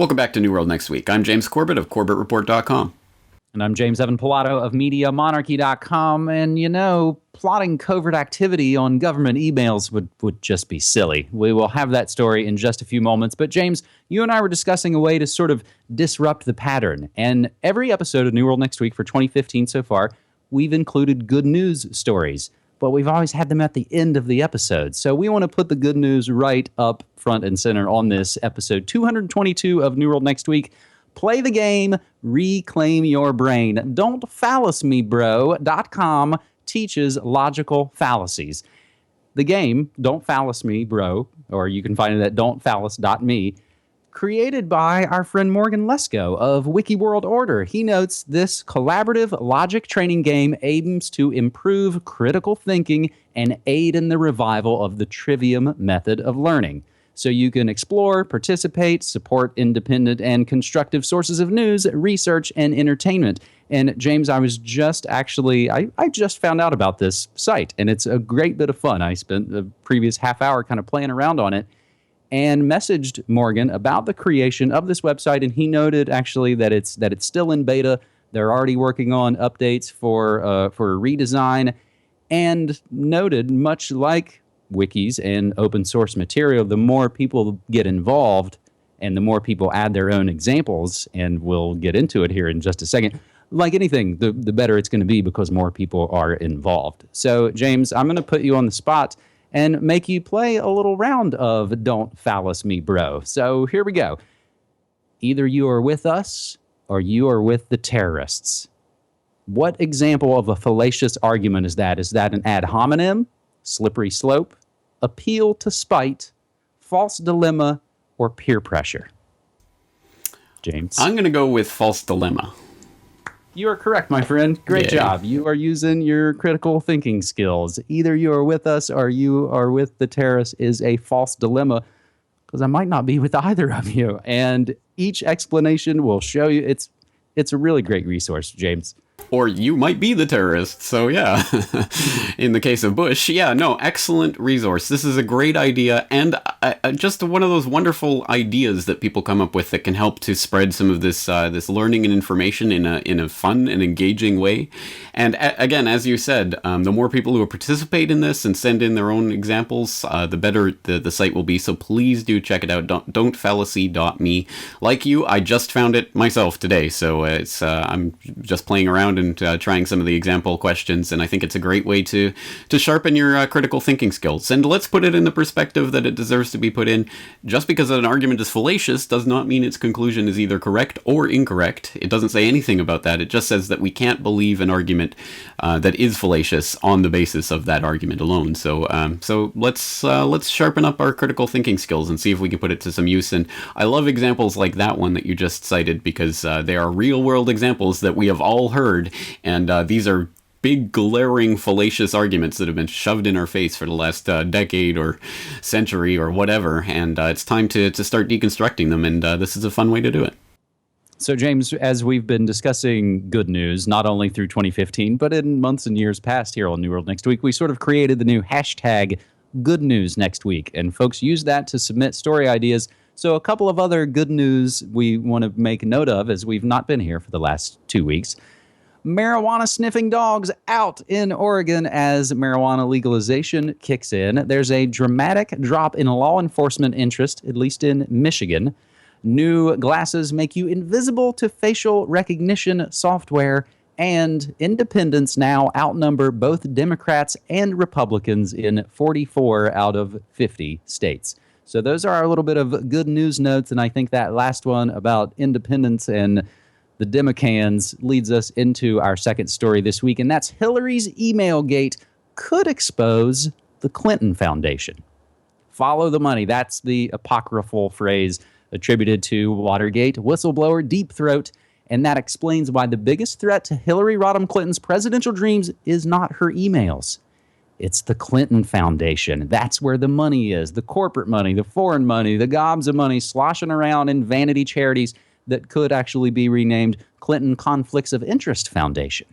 Welcome back to New World Next Week. I'm James Corbett of CorbettReport.com. And I'm James Evan Pilato of MediaMonarchy.com. And, you know, plotting covert activity on government emails would just be silly. We will have that story in just a few moments. But, James, you and I were discussing a way to sort of disrupt the pattern. And every episode of New World Next Week for 2015 so far, we've included good news stories. But we've always had them at the end of the episode. So we want to put the good news right up front and center on this episode 222 of New World Next Week. Play the game, reclaim your brain. Don'tPhallusMeBro.com teaches logical fallacies. The game, Don't Phallus Me Bro, or you can find it at don'tphallus.me, created by our friend Morgan Lesko of Wiki World Order. He notes this collaborative logic training game aims to improve critical thinking and aid in the revival of the trivium method of learning. So you can explore, participate, support independent and constructive sources of news, research, and entertainment. And James, I was just actually, I just found out about this site, and it's a great bit of fun. I spent the previous half hour kind of playing around on it and messaged Morgan about the creation of this website, and he noted actually that it's still in beta. They're already working on updates for redesign, and noted, much like wikis and open source material, the more people get involved and the more people add their own examples, and we'll get into it here in just a second. Like anything, the better it's going to be because more people are involved. So, James, I'm going to put you on the spot and make you play a little round of Don't Phallus Me Bro. So here we go. Either you are with us or you are with the terrorists. What example of a fallacious argument is that? Is that an ad hominem, slippery slope, appeal to spite, false dilemma, or peer pressure? James? I'm going to go with false dilemma. You are correct, my friend. Great job. You are using your critical thinking skills. Either you are with us or you are with the terrorists is a false dilemma, because I might not be with either of you. And each explanation will show you it's a really great resource, James. Or you might be the terrorist, so yeah. In the case of Bush, yeah, no, excellent resource. This is a great idea, and just one of those wonderful ideas that people come up with that can help to spread some of this this learning and information in a fun and engaging way. And again, as you said, the more people who participate in this and send in their own examples, the better the site will be. So please do check it out. Don'tfallacy.me. Like you, I just found it myself today, so it's I'm just playing around and trying some of the example questions, and I think it's a great way to sharpen your critical thinking skills. And let's put it in the perspective that it deserves to be put in. Just because an argument is fallacious does not mean its conclusion is either correct or incorrect. It doesn't say anything about that. It just says that we can't believe an argument that is fallacious on the basis of that argument alone. So let's sharpen up our critical thinking skills and see if we can put it to some use. And I love examples like that one that you just cited, because they are real world examples that we have all heard. And these are big, glaring, fallacious arguments that have been shoved in our face for the last decade or century or whatever. And it's time to start deconstructing them. And this is a fun way to do it. So, James, as we've been discussing good news, not only through 2015, but in months and years past here on New World Next Week, we sort of created the new hashtag Good News Next Week. And folks use that to submit story ideas. So a couple of other good news we want to make note of, as we've not been here for the last 2 weeks. Marijuana sniffing dogs out in Oregon as marijuana legalization kicks in. There's a dramatic drop in law enforcement interest, at least in Michigan. New glasses make you invisible to facial recognition software, and independents now outnumber both Democrats and Republicans in 44 out of 50 states. So those are our little bit of good news notes, and I think that last one about independents and the Democans leads us into our second story this week, and that's Hillary's email gate could expose the Clinton Foundation. Follow the money. That's the apocryphal phrase attributed to Watergate whistleblower Deep Throat, and that explains why the biggest threat to Hillary Rodham Clinton's presidential dreams is not her emails. It's the Clinton Foundation. That's where the money is, the corporate money, the foreign money, the gobs of money sloshing around in vanity charities that could actually be renamed Clinton Conflicts of Interest Foundation.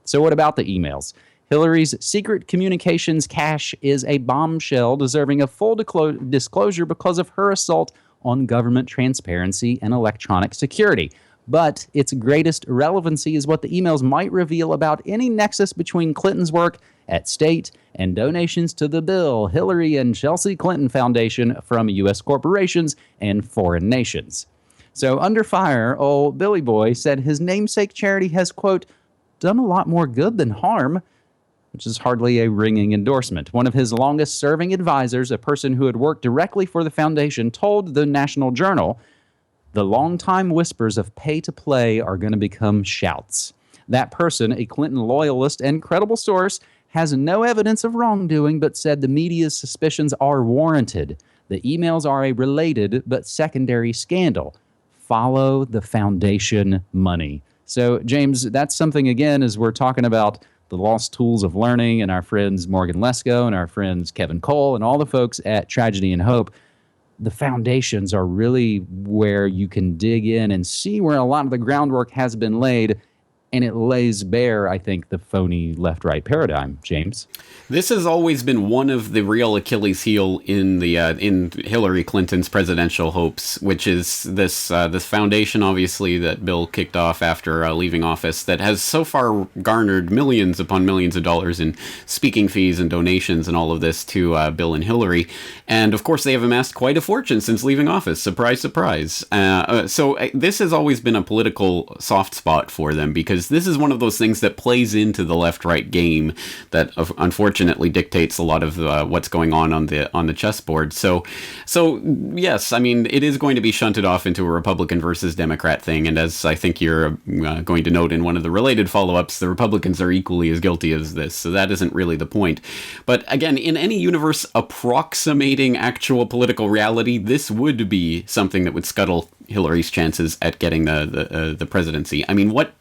So what about the emails? Hillary's secret communications cache is a bombshell deserving of full disclosure because of her assault on government transparency and electronic security. But its greatest relevancy is what the emails might reveal about any nexus between Clinton's work at state and donations to the Bill, Hillary, and Chelsea Clinton Foundation from U.S. corporations and foreign nations. So under fire, old Billy Boy said his namesake charity has, quote, done a lot more good than harm, which is hardly a ringing endorsement. One of his longest-serving advisors, a person who had worked directly for the foundation, told the National Journal, the long-time whispers of pay-to-play are going to become shouts. That person, a Clinton loyalist and credible source, has no evidence of wrongdoing, but said the media's suspicions are warranted. The emails are a related but secondary scandal. Follow the foundation money. So, James, that's something, again, as we're talking about the lost tools of learning and our friends Morgan Lesko and our friends Kevin Cole and all the folks at Tragedy and Hope, the foundations are really where you can dig in and see where a lot of the groundwork has been laid. And it lays bare, I think, the phony left-right paradigm, James. This has always been one of the real Achilles heel in the in Hillary Clinton's presidential hopes, which is this foundation, obviously, that Bill kicked off after leaving office, that has so far garnered millions upon millions of dollars in speaking fees and donations and all of this to Bill and Hillary. And, of course, they have amassed quite a fortune since leaving office. Surprise, surprise. So this has always been a political soft spot for them, because this is one of those things that plays into the left-right game that unfortunately dictates a lot of what's going on the chessboard. So yes, I mean, it is going to be shunted off into a Republican versus Democrat thing, and as I think you're going to note in one of the related follow-ups, the Republicans are equally as guilty as this, so that isn't really the point. But again, in any universe approximating actual political reality, this would be something that would scuttle Hillary's chances at getting the presidency. I mean, what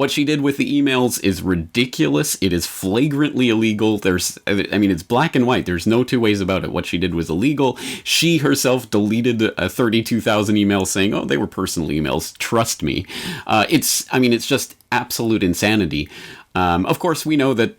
she did with the emails is ridiculous. It is flagrantly illegal. It's black and white. There's no two ways about it. What she did was illegal. She herself deleted 32,000 emails saying, "Oh, they were personal emails. Trust me." It's just absolute insanity. Of course, we know that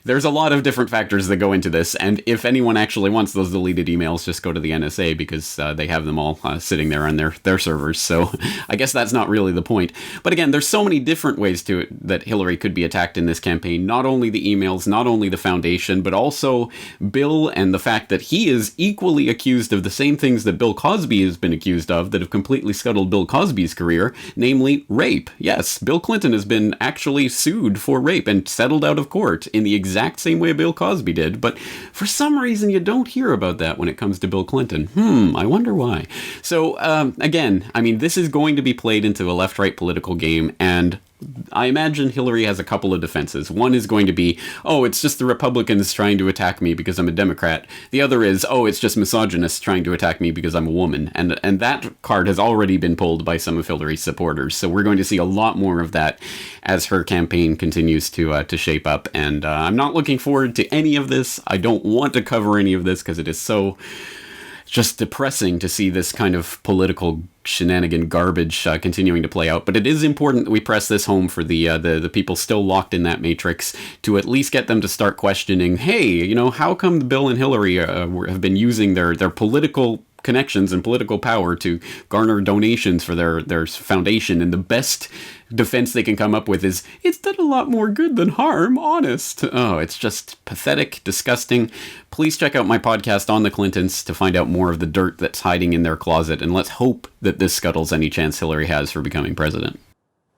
there's a lot of different factors that go into this, and if anyone actually wants those deleted emails, just go to the NSA, because they have them all sitting there on their servers, so I guess that's not really the point. But again, there's so many different ways to it that Hillary could be attacked in this campaign, not only the emails, not only the foundation, but also Bill, and the fact that he is equally accused of the same things that Bill Cosby has been accused of that have completely scuttled Bill Cosby's career, namely rape. Yes, Bill Clinton has been actually sued for rape and settled out of court in the exact same way Bill Cosby did, but for some reason you don't hear about that when it comes to Bill Clinton. I wonder why. So, again, I mean, this is going to be played into a left-right political game, and I imagine Hillary has a couple of defenses. One is going to be, oh, it's just the Republicans trying to attack me because I'm a Democrat. The other is, oh, it's just misogynists trying to attack me because I'm a woman. And that card has already been pulled by some of Hillary's supporters. So we're going to see a lot more of that as her campaign continues to shape up. And I'm not looking forward to any of this. I don't want to cover any of this because it is so just depressing to see this kind of political shenanigan garbage continuing to play out. But it is important that we press this home for the people still locked in that matrix, to at least get them to start questioning, hey, how come Bill and Hillary have been using their political connections and political power to garner donations for their foundation, and the best defense they can come up with is, it's done a lot more good than harm, honest. Oh, it's just pathetic, disgusting. Please check out my podcast on the Clintons to find out more of the dirt that's hiding in their closet, and let's hope that this scuttles any chance Hillary has for becoming president.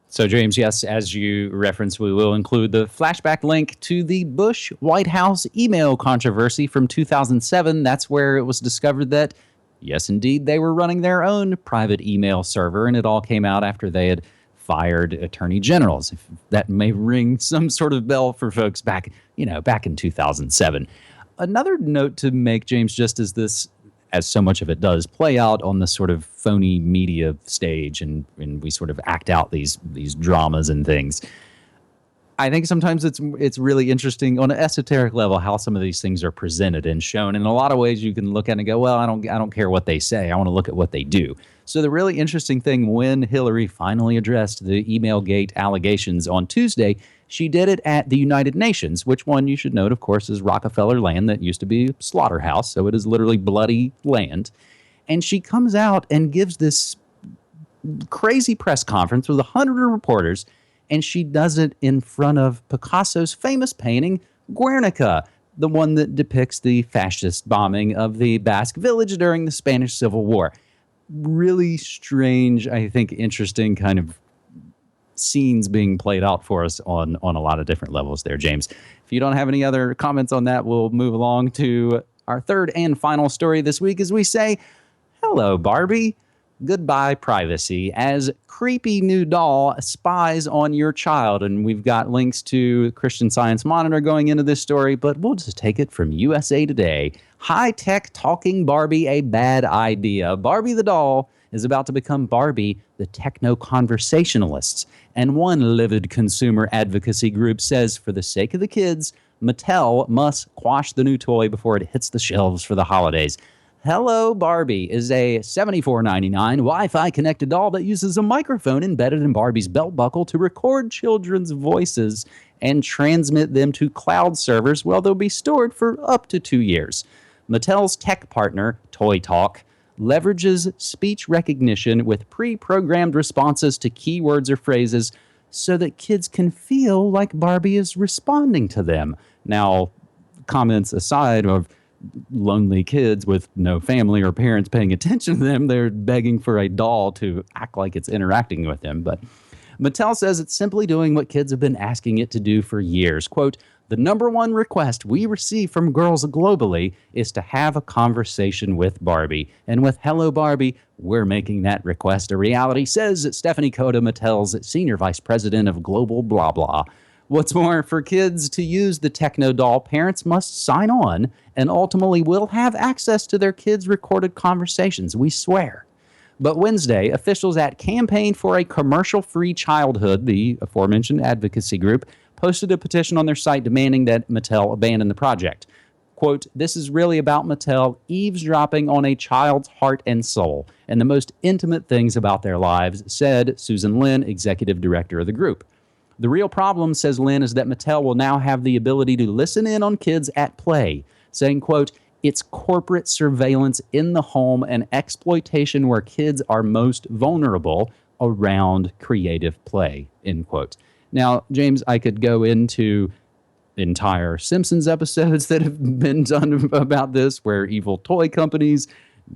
So, James, yes, as you referenced, we will include the flashback link to the Bush White House email controversy from 2007. That's where it was discovered that, yes, indeed, they were running their own private email server, and it all came out after they had fired attorney generals. If that may ring some sort of bell for folks back in 2007. Another note to make, James, just as so much of it does play out on the sort of phony media stage, and we sort of act out these dramas and things. I think sometimes it's really interesting on an esoteric level how some of these things are presented and shown. In a lot of ways, you can look at it and go, well, I don't care what they say. I want to look at what they do. So the really interesting thing, when Hillary finally addressed the Emailgate allegations on Tuesday, she did it at the United Nations, which one you should note, of course, is Rockefeller land that used to be a slaughterhouse. So it is literally bloody land. And she comes out and gives this crazy press conference with 100 reporters, and she does it in front of Picasso's famous painting, Guernica, the one that depicts the fascist bombing of the Basque village during the Spanish Civil War. Really strange, I think, interesting kind of scenes being played out for us on a lot of different levels there, James. If you don't have any other comments on that, we'll move along to our third and final story this week as we say, hello, Barbie. Goodbye, privacy, as creepy new doll spies on your child. And we've got links to Christian Science Monitor going into this story, but we'll just take it from USA Today. High-tech talking Barbie, a bad idea. Barbie the doll is about to become Barbie the techno-conversationalist. And one livid consumer advocacy group says, for the sake of the kids, Mattel must quash the new toy before it hits the shelves for the holidays. Hello Barbie is a $74.99 Wi-Fi connected doll that uses a microphone embedded in Barbie's belt buckle to record children's voices and transmit them to cloud servers where they'll be stored for up to 2 years. Mattel's tech partner, Toy Talk, leverages speech recognition with pre-programmed responses to keywords or phrases so that kids can feel like Barbie is responding to them. Now, comments aside of lonely kids with no family or parents paying attention to them, they're begging for a doll to act like it's interacting with them. But Mattel says it's simply doing what kids have been asking it to do for years. Quote, the number one request we receive from girls globally is to have a conversation with Barbie. And with Hello Barbie, we're making that request a reality, says Stephanie Coda, Mattel's senior vice president of global blah blah. What's more, for kids to use the techno doll, parents must sign on and ultimately will have access to their kids' recorded conversations, we swear. But Wednesday, officials at Campaign for a Commercial-Free Childhood, the aforementioned advocacy group, posted a petition on their site demanding that Mattel abandon the project. Quote, this is really about Mattel eavesdropping on a child's heart and soul and the most intimate things about their lives, said Susan Lin, executive director of the group. The real problem, says Lynn, is that Mattel will now have the ability to listen in on kids at play, saying, quote, it's corporate surveillance in the home and exploitation where kids are most vulnerable around creative play, end quote. Now, James, I could go into entire Simpsons episodes that have been done about this, where evil toy companies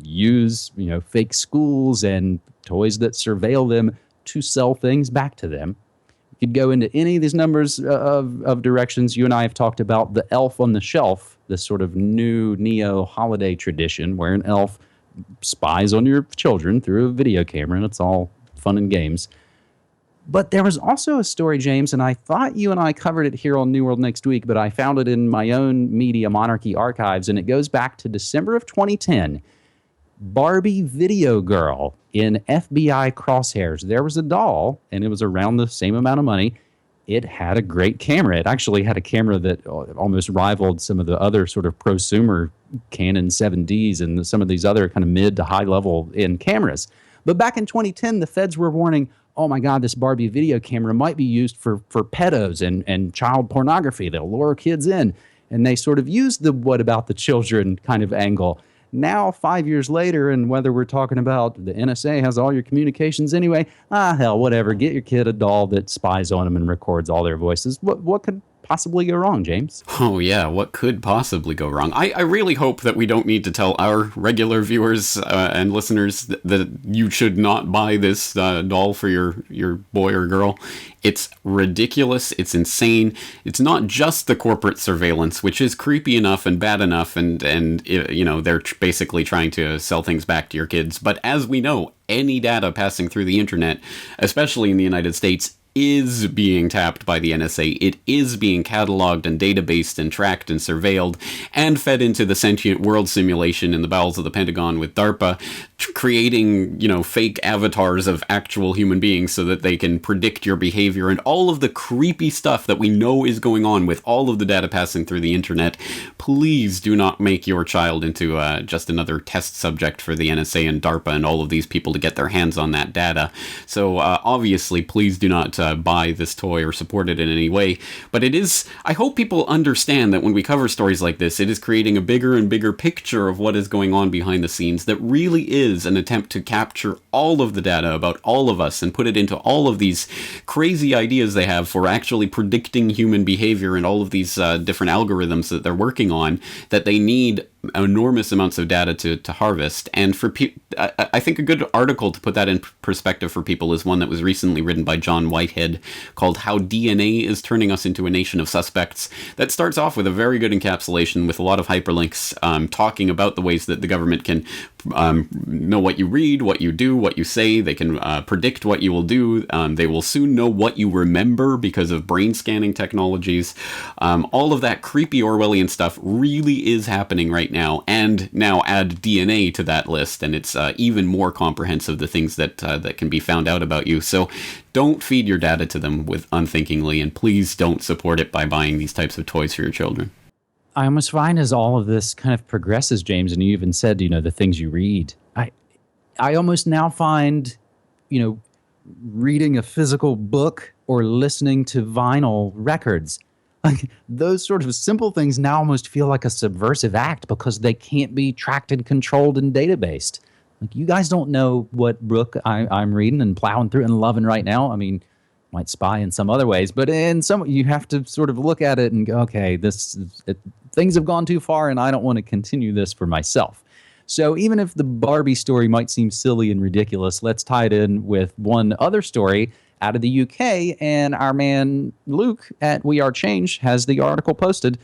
use, fake schools and toys that surveil them to sell things back to them. You could go into any of these numbers of directions. You and I have talked about the elf on the shelf, this sort of new neo-holiday tradition where an elf spies on your children through a video camera, and it's all fun and games. But there was also a story, James, and I thought you and I covered it here on New World Next Week, but I found it in my own Media Monarchy archives, and it goes back to December of 2010. Barbie Video Girl in FBI crosshairs. There was a doll, and it was around the same amount of money. It had a great camera. It actually had a camera that almost rivaled some of the other sort of prosumer Canon 7Ds and some of these other kind of mid to high level end cameras. But back in 2010, the feds were warning, oh my God, this Barbie video camera might be used for pedos and child pornography. They'll lure kids in. And they sort of used the what about the children kind of angle. Now, 5 years later, and whether we're talking about the NSA has all your communications anyway, hell, whatever. Get your kid a doll that spies on them and records all their voices. What could possibly go wrong, James? Oh, yeah. What could possibly go wrong? I really hope that we don't need to tell our regular viewers and listeners that you should not buy this doll for your boy or girl. It's ridiculous. It's insane. It's not just the corporate surveillance, which is creepy enough and bad enough, and they're basically trying to sell things back to your kids. But as we know, any data passing through the internet, especially in the United States, is being tapped by the NSA. It is being cataloged and databased and tracked and surveilled and fed into the sentient world simulation in the bowels of the Pentagon with DARPA, creating, fake avatars of actual human beings so that they can predict your behavior and all of the creepy stuff that we know is going on with all of the data passing through the internet. Please do not make your child into just another test subject for the NSA and DARPA and all of these people to get their hands on that data. So obviously, please do not buy this toy or support it in any way. But it is, I hope people understand that when we cover stories like this, it is creating a bigger and bigger picture of what is going on behind the scenes that really is an attempt to capture all of the data about all of us and put it into all of these crazy ideas they have for actually predicting human behavior and all of these different algorithms that they're working on, that they need enormous amounts of data to harvest. And for I think a good article to put that in perspective for people is one that was recently written by John Whitehead called How DNA is Turning Us into a Nation of Suspects. That starts off with a very good encapsulation with a lot of hyperlinks talking about the ways that the government can know what you read, what you do, what you say. They can predict what you will do. They will soon know what you remember because of brain scanning technologies. All of that creepy Orwellian stuff really is happening right now. And now add DNA to that list, and it's even more comprehensive, the things that can be found out about you. So don't feed your data to them with unthinkingly, and please don't support it by buying these types of toys for your children. I almost find as all of this kind of progresses, James, and you even said, the things you read, I almost now find, reading a physical book or listening to vinyl records, like those sort of simple things now almost feel like a subversive act because they can't be tracked and controlled and databased. Like, you guys don't know what book I'm reading and plowing through and loving right now. I mean, might spy in some other ways, but in some, you have to sort of look at it and go, okay, things have gone too far and I don't want to continue this for myself. So even if the Barbie story might seem silly and ridiculous, let's tie it in with one other story out of the UK, and our man Luke at We Are Change has the article posted.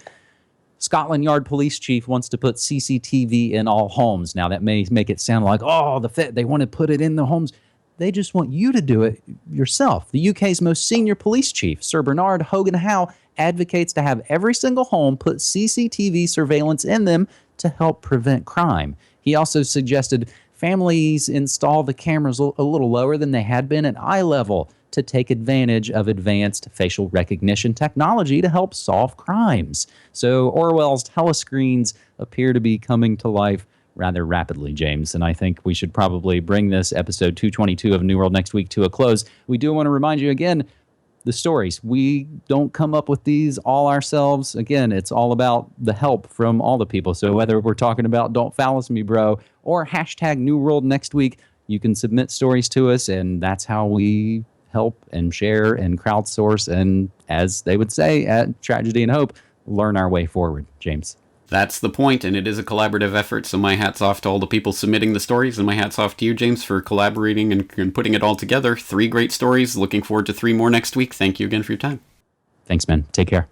Scotland Yard police chief wants to put CCTV in all homes. Now, that may make it sound like, they want to put it in the homes. They just want you to do it yourself. The UK's most senior police chief, Sir Bernard Hogan-Howe, advocates to have every single home put CCTV surveillance in them to help prevent crime. He also suggested families install the cameras a little lower than they had been at eye level to take advantage of advanced facial recognition technology to help solve crimes. So Orwell's telescreens appear to be coming to life rather rapidly, James, and I think we should probably bring this episode 222 of New World Next Week to a close. We do want to remind you again, the stories, we don't come up with these all ourselves. Again, it's all about the help from all the people. So whether we're talking about Don't Phallus Me Bro or hashtag New World Next Week, you can submit stories to us, and that's how we help and share and crowdsource and, as they would say at Tragedy and Hope, learn our way forward, James. That's the point, and it is a collaborative effort, so my hat's off to all the people submitting the stories, and my hat's off to you, James, for collaborating and putting it all together. 3 great stories. Looking forward to 3 more next week. Thank you again for your time. Thanks, man. Take care.